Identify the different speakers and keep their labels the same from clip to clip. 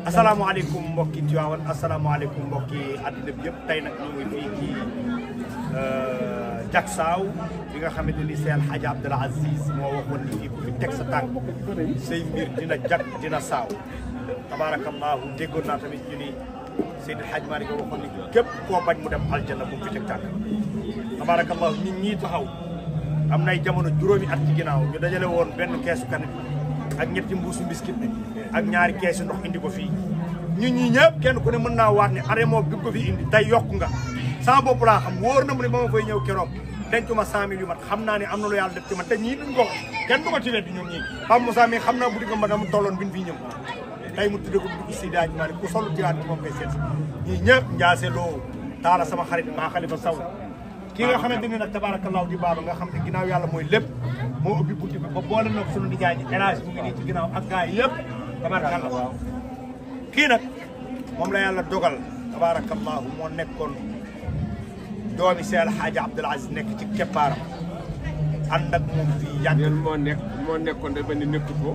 Speaker 1: asalaamaaleykum mbokki Tivaouane asalaamaaleykum mbokki àddina bi yëpp tey nag ñu ngi fii ci Jaksaaw bi nga xamante ni Seydi El Hadji Abdoul Aziz moo waxoon ni fii ku fi teg sa tànk say mbir dina jag dina saaw tabaarakallaahu déggoon naa tamit ñu ni Seydi El Hadji Malick waxoon ni képp koo bañ mu dem aljanna bu mu fi teg tànk tabaarakallaahu nit ñi taxaw am nay jamono juróomi at ci ginnaaw ñu dajale woon benn keesu kanet ak ñetti mbuusu mbiskit ak ñaari keesu ndox indi ko fii ñun ñii ñëpp kenn ku ne mën naa waat ne arrêt moom bi ko fi indi tey yokku nga sama bopp laa xam wóor na mu ne ba ma fay ñëw keroog dencuma 100 000 yu mat xam naa ne am na lu yàlla def ci man te ñii duñ ko kenn du ko ci weddi ñoom ñii Pape Moussa mi xam naa bu di ko mën a mu tolloon bi ñu fiy ñëw tey mu tudde ko dugg Seydi Hadji Malick ku solu tiwaat bi moom ngay seet ñii ñëpp njaase loo taala sama xarit maa Khalifa Sow kii nga xamante ne nag tabaarakallaahu di baaba nga xam ne ginnaaw yàlla mooy lépp moo ubbi bunti bi ba boole nag sunu nijaay ñi élage mu ngi nii ci ginnaaw ak gars yi yëpp tabaarakallaahu kii nag moom la yàlla dogal tabaarakallaahu moo nekkoon doomi Seydi El Hadji Abdoul Aziz nekk ci keppaaram ànd ak moom fii yàgg
Speaker 2: moo nekkoon de ba ni nekkut ko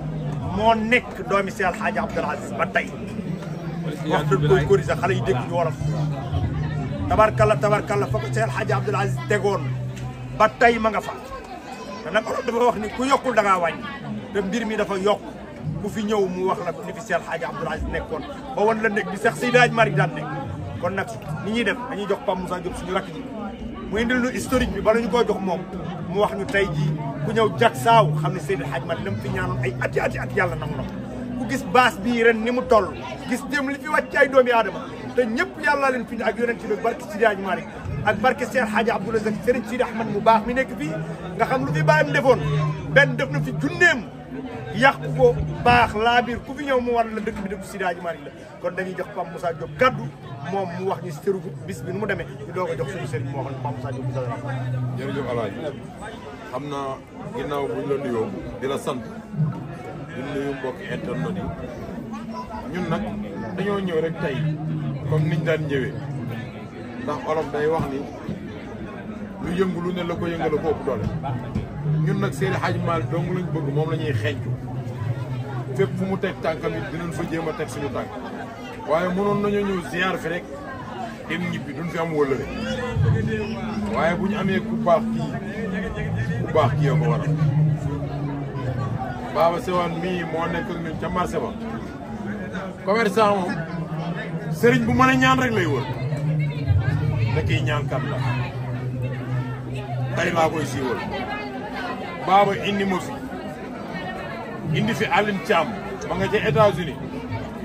Speaker 1: moo nekk doomi Seydi El Hadji Abdoul Aziz ba tey wax dëgg koy corriger xale yi dégg ñu wolof tabarkalla fa ko Seydi El Hadji Abdoul Aziz tegoon ba tey ma nga fa te nag olof dafa wax ni ku yokkul da ngaa wàññi te mbir mi dafa yokk ku fi ñëw mu wax la ni fi Seydi El Hadji Abdoul Aziz nekkoon ba wan la nekk bi Seex Seydi Hadji Malick daan nekk kon nag ni ñuy def dañuy jox Pape Moussa Diop suñu rakk ji mu indil ñu historique bi bala ñu koo jox moom mu wax ñu tey jii ku ñëw Jaksaaw xam ne Seydi El Hadji Malick lam fi ñaanoon ay ati at yàlla nangu na ku gis baas bii ren ni mu toll gis dem li fi wàcc ay doomi aadama te ñëpp yàlla leen fi ak yonent bi barke Seydi Hadji Malick ak barke Seydi El Hadji Abdoul Aziz Serigne Sidi Ahmad mu baax mi nekk fii nga xam lu fi bàyyam defoon benn def na fi junneem yàq ko baax laa biir ku fi ñëw mu war la dëkk bi dëkk Seydi Hadji Malick la kon dañuy jox Pape Moussa Diop kaddu moom mu wax ñu sëru bis bi nu mu demee ñu doog a jox suñu sëriñ moo xam ne Pape Moussa Diop bisala
Speaker 2: jërëjëf Alaaji xam naa ginnaaw buñ la nuyoo di la sant di nuyu mbokki internet yi ñun nag dañoo ñëw rek tey comme niñ daan ñëwee ndax olof day wax ni lu yëngu lu ne la ko yëngala ko ëpp doole ñun nag Seydi Hadji Malick dong lañ bëgg moom la ñuy xeeñcu fépp fu mu teg tànkam it dinañ fa jéem a teg suñu tànk waaye mënoon nañoo ñëw ziar fi rek dem ñibbi duñ fi am wëllëre waaye bu ñu amee ku baax kii yoo ko waral Baba Sewane mii moo nekk ak ñun ca marché ba commerçant moom sëriñ bu mën a ñaan rek lay wër da kiy ñaan kat la tey laa koy siiwal Baba indi ma fi indi fi Aline Thiam ma nga ca États-Unis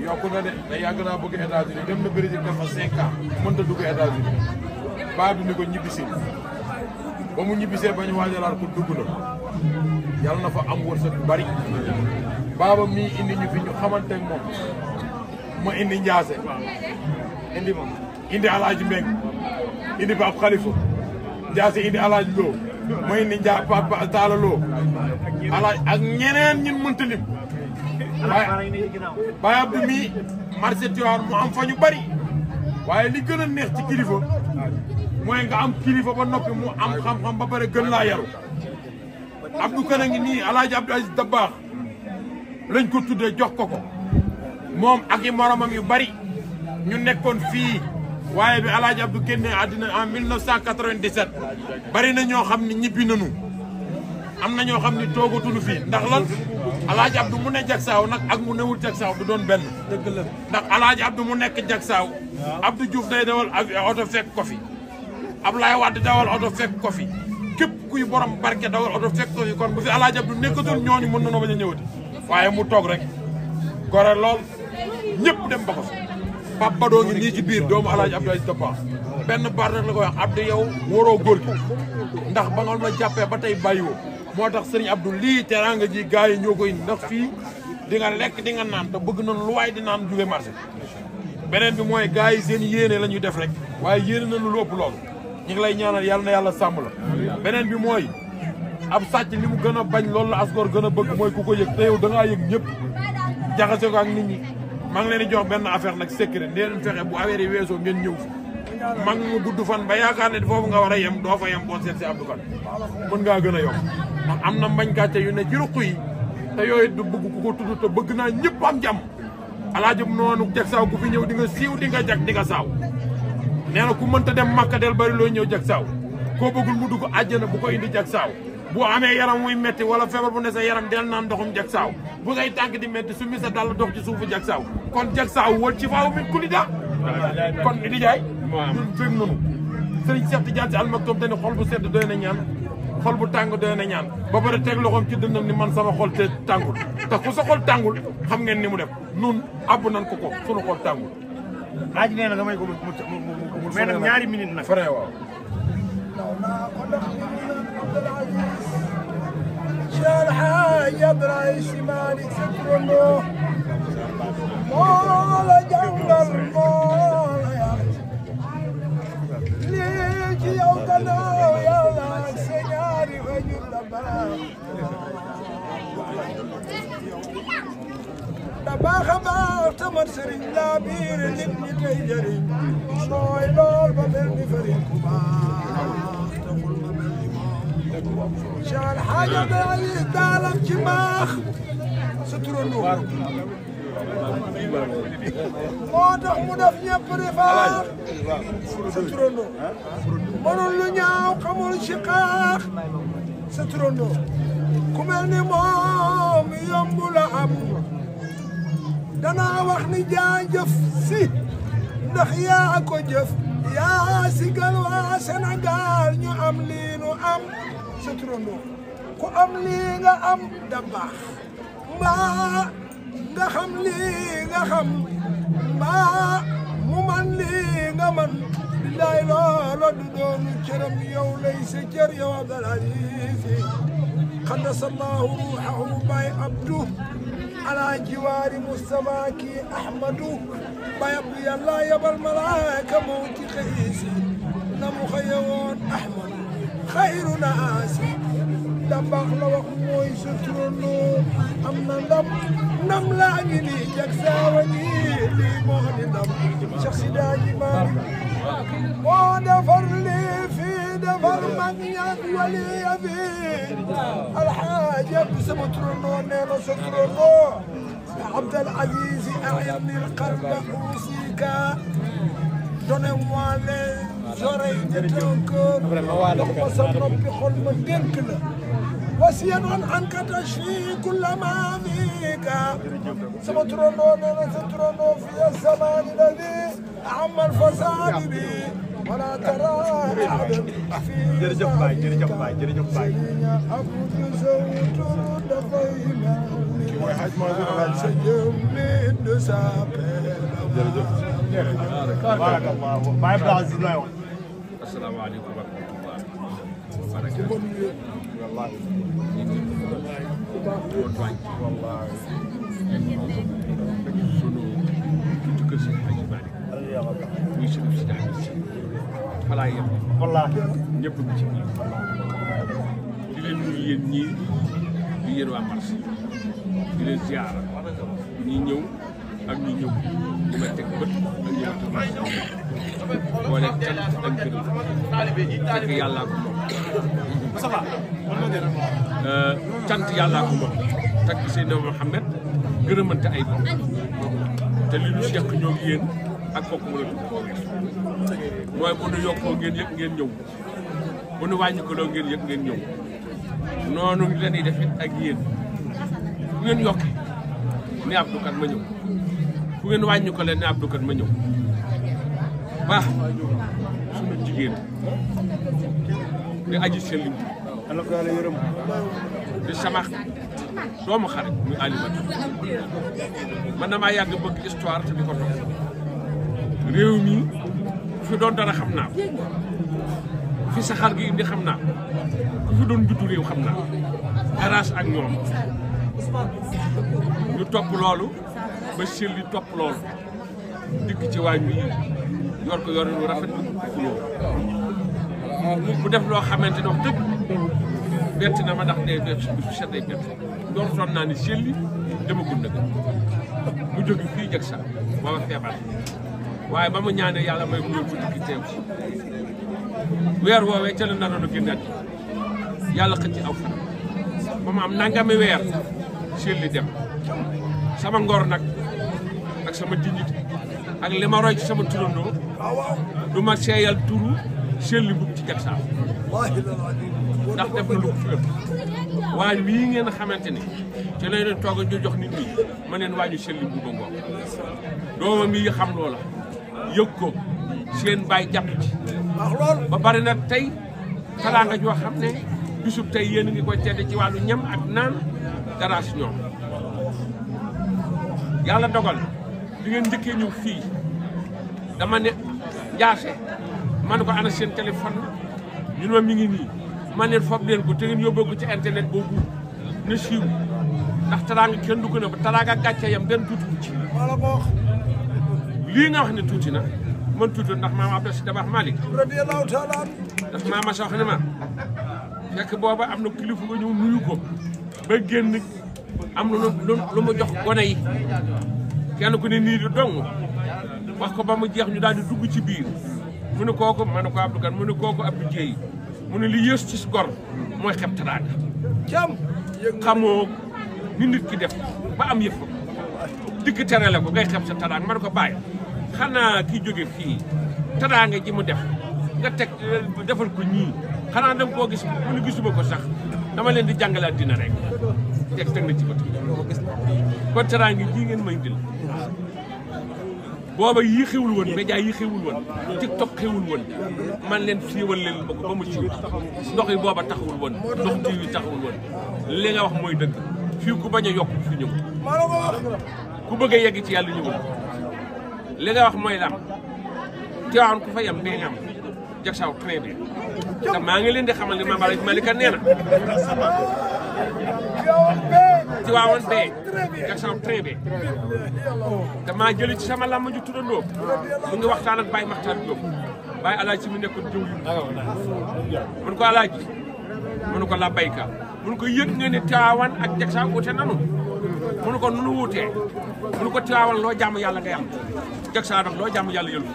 Speaker 2: yokku na de te yàgg naa bëgg États-Unis dem na Brésil def fa 5 ans mënta dugg États-Unis baa bi ni ko ñibbisi ba mu ñibbisee ba ñu waajalaat ko dugg na yàlla na fa am wërsëg bu bari Baba mii indi ñu fi ñu xamante ak moom ma indi Njaase indi Alaaji Mbeng indi Pape Khalifa Njaase indi Alaaji Lo ma indi Papa Taala Lo alaaj ak ñeneen ñun mënta lim Baye Abdou mii marché Tivaouane mu am fa ñu bari waaye li gën a neex ci kilifa mooy nga am kilifa ba noppi mu am xam-xam ba pare gën laa yaru Abdou Kane a ngi nii Alaaji Abdou Aziz Dabakh lañ ko tuddee jox ko moom ak i moromam yu bari ñu nekkoon fii waaye bi Alaaji Abdou génnee àddina en 1997 bari na ñoo xam ne ñibbi nañu am na ñoo xam ne toogatuñu fii ndax lan Alaaji Abdou mu ne Jaksaaw nag ak mu newul Jaksaaw du doon benn dëgg la ndax Alaaji Abdou mu nekk Jaksaaw Abdou Diouf day dawal ak oto fekk ko fi Ablaye Wade dawal oto fekk ko fi képp kuy borom barke dawal oto fekk ko fi kon bu fi Alaaji Abdou nekkatul ñooñu mën nañoo bañ a ñëwati waaye mu toog rek gore lool ñëpp dem ba ko fi Pape Badoo ngi nii ci biir doomu Alaaji Abdou Aziz Dabakh benn baat rek la koy wax Abdou yow waroo góor gi ndax ba nga la jàppee ba tey bàyyiwoo moo tax sëriñ Abdou lii teraanga ji gars yi ñoo koy ndax fii di nga lekk di nga naan te bëgg nañ lu waay di naan jóge marché beneen bi mooy gars yi seen yéene la ñuy def rek waaye yéene nañu lu ëpp loolu ñu ngi lay ñaanal yàlla na yàlla sàmm la beneen bi mooy ab sàcc li mu gën a bañ loolu la asgoor gën a bëgg mooy ku ko yëg te yow da ngaa yëg ñëpp jaxase ko ak nit ñi maa ngi leen di jox benn affaire nag secret nee leen fexe bu affaire yi weesoo ngeen ñëw fi mag mu gudd fan ba yaakaar ne foofu nga war a yem doo fa yem boo seet si Abdou Kane mën ngaa gën a yokk ndax am na mbañ gàcce yu ne ci ruq yi te yooyu du bëgg ku ko tudd te bëgg naa ñëpp am jàmm alaajum noonu jag saaw ku fi ñëw di nga siiw di nga jag di nga saaw nee na ku mënta dem Makka del bari looy ñëw jag saaw koo bëggul mu dugg àjjana bu ko indi jag saaw bu amee yaram muy metti wala feebar bu ne sa yaram del naan ndoxum jag saaw bu ngay tànk di metti su mi sa dal dox ci suufu jag saaw kon jag saaw wal ci faaw min kuli da kon di jaay ñun fég nonu Sëriñ Cheikh Tidiane Sy Al Maktoum te ni xol bu sedd doy na ñaan xol bu tàng doy na ñaan ba pare teg loxoom ci dënnam ni man sama xol te tàngul te ku sa xol tàngul xam ngeen ni mu def nun àbb nan ko sunu xol tàngul
Speaker 1: Aji nee na nga may ko mu mais nag ñaari minute nag
Speaker 2: fare waaw
Speaker 3: شال حاجة برئيس مالك سكرنو مولا جنگل مولا يا ليك يوكنا يا لك سنياري وجل دبا خبار تمر سرين لا بير لبني تيجري نوي لول ببرني فريق شال حاجة بعيد دالم جماخ سترونو موتاخ مو داف ñepp defar سترونو mënul lu ñaaw xamul ci xaax سترونو ku mel ni moom yomb la am danaa wax ni jaajëf si ndax yaa ko jëf yaa sigal waa Sénégal ñu am lii nu am سترونو ku am lii nga am da baax mbaa nga xam lii nga xam mbaa mu man lii nga man billaay loolo du doonu cëram yow lay sa cër yow Abdal Aziz qaddasallahu ruuhahu Baay Abdu ala jiwaari Mustafa ki Ahmadu Baay Abdu yàlla yabal malaaka mawti xiisi na mu xëyewoon Ahmadu xayru naasi da baax la wax mooy sa turandoo am na ndam laa ngi nii jag saawa ngi lii moo di ndam Cheikh Sidaaji Maalik moo defar lii fii defar mag ñaak wali ya fi alxaaji Abdu sama turandoo nee na sa turandoo Abdal Aziz a'inni al-qalba usika donnez-moi les oreilles de ton cœur dox ma sa noppi xol ma dénk la wasiyan anka tashfi kulla ma fika sama turandoo nee na sa turandoo fi az-zaman alladi amma al-fasad bi wala tara ahadan fi
Speaker 1: jërëjëf Baay jërëjëf Baay jërëjëf Baay
Speaker 3: abudu zawtu dafay mooy xaj ma sa jëmmi de sa
Speaker 1: barakallahu Baay Abdou Aziz lay wax
Speaker 4: asalaamaaleykum wa rahmatulah barakatu wallahi sunu buntu kër si Hadji Malick muy sunu si daal si falaa yem
Speaker 1: wallahi
Speaker 4: ñëpp ngi ci biir di leen nuyu yéen ñii di yéen waa marché di leen ziara ñi ñëw ak ñi ñëw di ma teg bët ak ñi ma teg boole cant ak gërëm fekk yàllaa ko moom cant yàllaa ko moom teg Seydina Muhammad gërëmante ay bopp te li ñu seq ñoo ngi yéen ak kooku mën a dugg koo wees mooy bu nu yokkoo ngeen yëg ngeen ñëw bu nu wàññi ko loo ngeen yëg ngeen ñëw noonu la ñuy def it ak yéen bu ngeen yokkee ne Abdou Kane ma ñëw fu ngeen wàññi ko leen ne Abdou Kane ma ñëw baax sunu jigéen di aji sellim
Speaker 1: Allah ko yàlla yërëm
Speaker 4: di sama doomu xarit muy Alimatu man damaa yàgg bëgg histoire te di ko topp réew mi fi doon dara xam naa ko fi saxaar gi indi xam naa ko fi doon juddu réew xam naa ko garage ak ñoom ñu topp loolu ba selli topp loolu dikk ci waañ wi yor ko yorin wu rafet fuloo bu def loo xamante ne wax dëgg bett na ma ndax day bett su set day bett doortoon naa ni selli demagul nag mu jóge fii jag sa booba feebar waaye ba mu ñaanee yàlla may mu yóbbu dikki teew si weer woowee ca la naroon a génnaat yàlla xëcc aw fan ba mu am nangami weer selli dem sama ngor nag ak sama dignité ak li ma roy ci sama turandoo du ma seeyal turu Selli Mbub ci jag saaw ndax def na lu ko fi ëpp waañ wii ngeen xamante ni ci lañ leen toog a jox nit ñi ma neen waañu Selli Mbub ba ngoog doomam yi xam loola yëg ko seen baay jàpp ci ba bari na tey teraanga joo xam ne bisub tey yéen a ngi koy tedd ci wàllu ñam ak naan dara si ñoom yàlla dogal bi ngeen njëkkee ñëw fii dama ne njaase ma ne ko ana seen téléphone ñu ne ma mi ngi nii ma ne foog leen ko te ngeen yóbboo ko ci internet boobu na siiw ndax teraanga kenn du ko ne ba teraanga gàcce yam benn tuuti ci lii nga wax ne tuuti na man tuuti ndax maam Abdou Si Dabakh Malick
Speaker 3: radiyallahu taala
Speaker 4: daf maa ma wax ne ma fekk booba am na kilifa nga ñëw nuyu ko ba génn am lu mu jox gone yi kenn ku ne nii di dong wax ko ba mu jeex ñu daal di dugg ci biir mu ne kooku ma ne ko Abdou Kane mu ne kooku Abdou Dieye mu ne li yées ci gor mooy xeb teraanga xamoo ni nit ki def ba am yëf dikk terale ko ngay xeb sa teraanga ma ne ko bàyyi xanaa ki jóge fii teraanga ji mu def nga teg defal ko ñii xanaa dama koo gis mu ne gisuma ko sax dama leen di jàngalaat dina rek teg na ci bët kon teraanga ji ngeen may dil booba yii xewul woon média yi xewul woon TikTok xewul woon man leen siiwal leen ma ko ba mu siiw ndox yi booba taxawul woon ndox tiw yi taxawul woon li nga wax mooy dëgg fii ku bañ a yokk fi ñëw ku bëgg a yegg ci yàlla ñëwul li nga wax mooy lam Tiwaawan ku fa yem dee am jag saaw très bien te maa ngi leen di xamal ne Mame Alaaji Malika nee na Tiwaawan bee jag saaw très bien te maa jëli ci sama làmb ju turandoo mu ngi waxtaan ak Baye Makhtar Diop Baye Alaaji mi nekkoon jëw yu mun ko Alaaji mun ko la bayka mun ko yëg nga ne Tiwaawan ak jag saaw wute nanu mun ko nunu wutee mun ko Tiwaawan loo jàmm yàlla ngay am jag saaw nag loo jàmm yàlla yëlu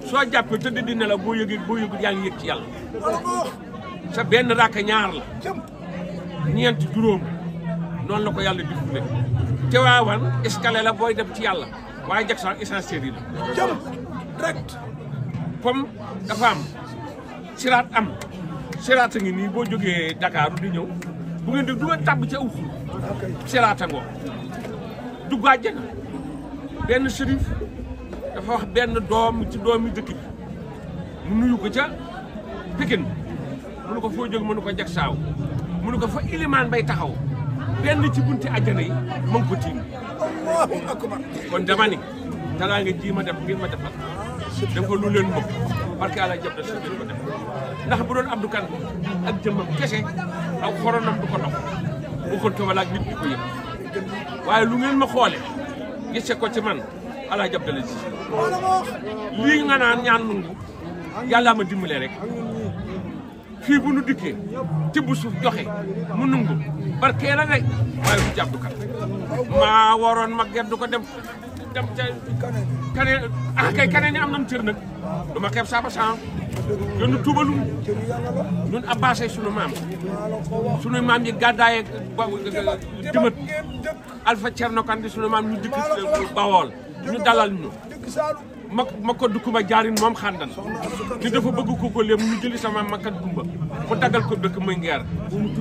Speaker 4: soo jàppee tëdd di ne la boo yëgee yaa ngi yëg ci yàlla sa benn rakk ñaar la ñeent juróom noonu la ko yàlla dimbale Tiwaawan escalier la booy dem ci yàlla waaye jag saaw essentiel yi la
Speaker 3: jëm direct
Speaker 4: comme dafa am siraat am siraat a ngi nii boo jógee Dakar di ñëw bu ngeen du ngeen tàbb ca uxu siraat a ngoo dugg àjjana benn sërif dafa wax benn doom ci doomi dëkk bi mu nuyu ko ca Pikine mu ne ko foo jóg mu ne ko jag saaw mu ne ko fa ilimaan bay taxaw benn ci bunti àjjana yi ma ngi ko tiim
Speaker 3: allahu akbar
Speaker 4: kon dama ni talaa nga ji ma def ngeen ma defal dafa lu leen mbokk parce que àla jab da si ngeen ko def ndax bu doon Abdou Kane ak jëmmam kese aw xoronam du ko dox bu ko tobal ak nit ñi ko yëpp waaye lu ngeen ma xoole gise ko ci man ala jab dala si lii nga naan ñaan nungu yàlla ma dimbale rek fii bu nu dikkee tibb suuf joxe mu nungu barkee la rek waaye du jàpp Kane maa waroon ma geddu ko dem ca kaneen ah kay kaneen ni am nañ cër nag du ma xeeb saaba san yoonu tuubalum ñun abbasé sunu maam sunu maam yi gàddaaye dimat Alpha Cerno Kandi sunu maam ñu dikk Bawol ñu dalal ñu ma ko dukkuma jaarin moom xàndan ni dafa bëgg ko léem ñu jëli sama makat gumba mu daggal ko dëkk muy ngeer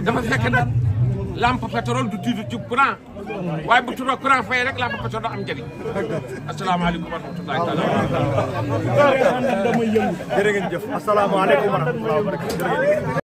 Speaker 4: dafa fekk nag lampe pétrole du tiitu ci courant waaye bu tuddoo courant fay rek lampe pétrole doo am njëriñ asalaamaaleykum wa rahmatulahi taala
Speaker 1: jërë ngeen jëf asalaamaaleykum wa rahmatulah